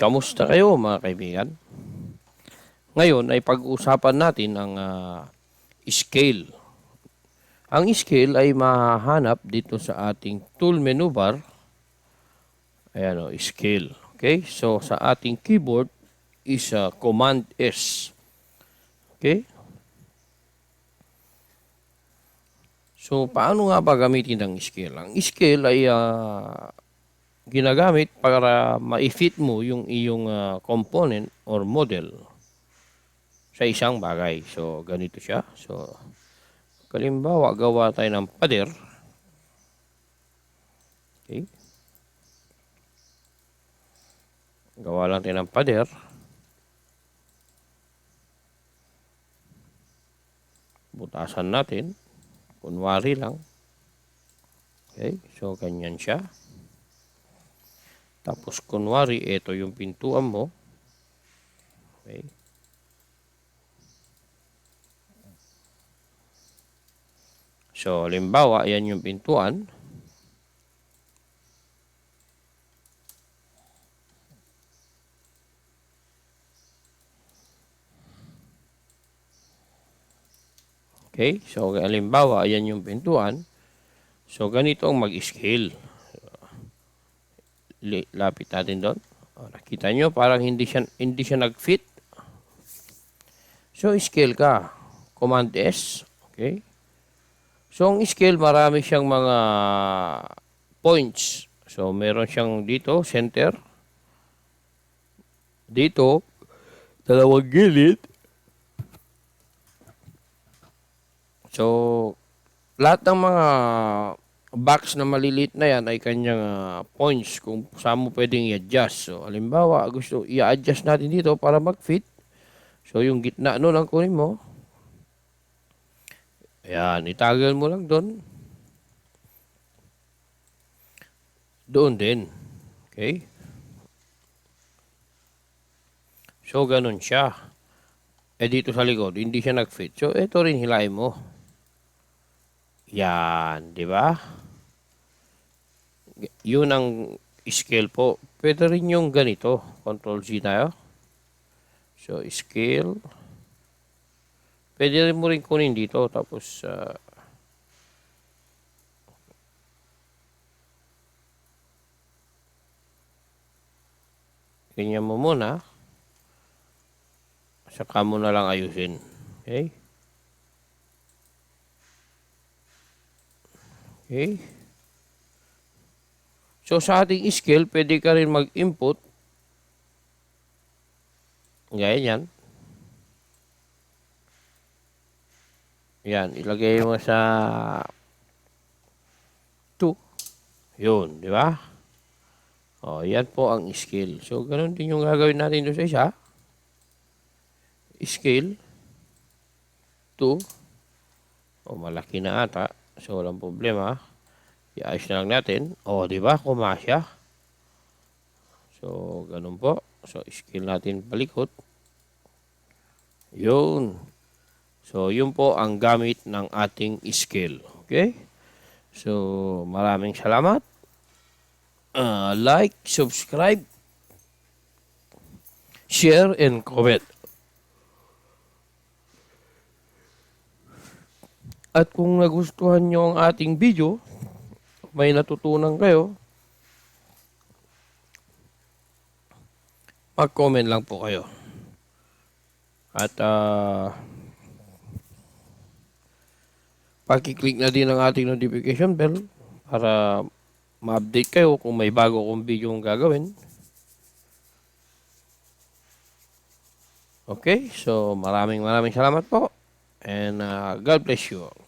Kamusta kayo mga kaibigan? Ngayon ay pag-uusapan natin ang scale. Ang scale ay mahahanap dito sa ating tool menu bar. Ayan o, scale. Okay? So sa ating keyboard is Command S. Okay? So paano nga ba gamitin ang scale? Ang scale ay ginagamit para ma-fit mo yung iyong component or model sa isang bagay. So, ganito siya. So, kalimbawa, gawa tayo ng pader. Okay. Gawa lang tayo ng pader. Butasan natin. Kunwari lang. Okay. So, ganyan siya. Tapos, kunwari, ito yung pintuan mo. Okay. So, halimbawa, yan yung pintuan. Okay. So, halimbawa, yan yung pintuan. So, ganito ang mag-scale. Lapit natin doon. Nakita nyo, parang hindi siya nag-fit. So, scale ka. Command S. Okay. So, ang scale, marami siyang mga points. So, meron siyang dito, center. Dito, dalawang gilid. So, lahat ng mga box na maliliit na yan ay kanyang points kung saan mo pwedeng i-adjust. So, halimbawa, gusto i-adjust natin dito para mag-fit. So, yung gitna nun ang kunin mo. Ayan, itagal mo lang doon. Doon din. Okay? So, ganun siya. Dito sa likod, hindi siya nag-fit. So, ito rin hilahin mo. Yan, di ba? Yun ang scale po. Pwede rin yung ganito. Control Z tayo. So, scale. Pwede rin mo rin kunin dito. Tapos, ganyan mo muna. Saka mo na lang ayusin. Okay? Okay? So, sa ating scale, pwede ka rin mag-input. Gaya yan. Yan, ilagay mo sa 2. Yun, di ba? O, yan po ang scale. So, ganun din yung gagawin natin doon sa isa. Scale 2. O, malaki na ata. So, walang problema. I-ayos na lang natin. O, di ba? Kumasya. So, ganun po. So, scale natin palikot. Yun. So, yun po ang gamit ng ating scale. Okay? So, maraming salamat. Like, subscribe, share, and comment. At kung nagustuhan nyo ang ating video, may natutunan kayo, mag-comment lang po kayo. At paki-click na din ang ating notification bell para ma-update kayo kung may bago kong video yung gagawin. Okay, so maraming salamat po and God bless you all.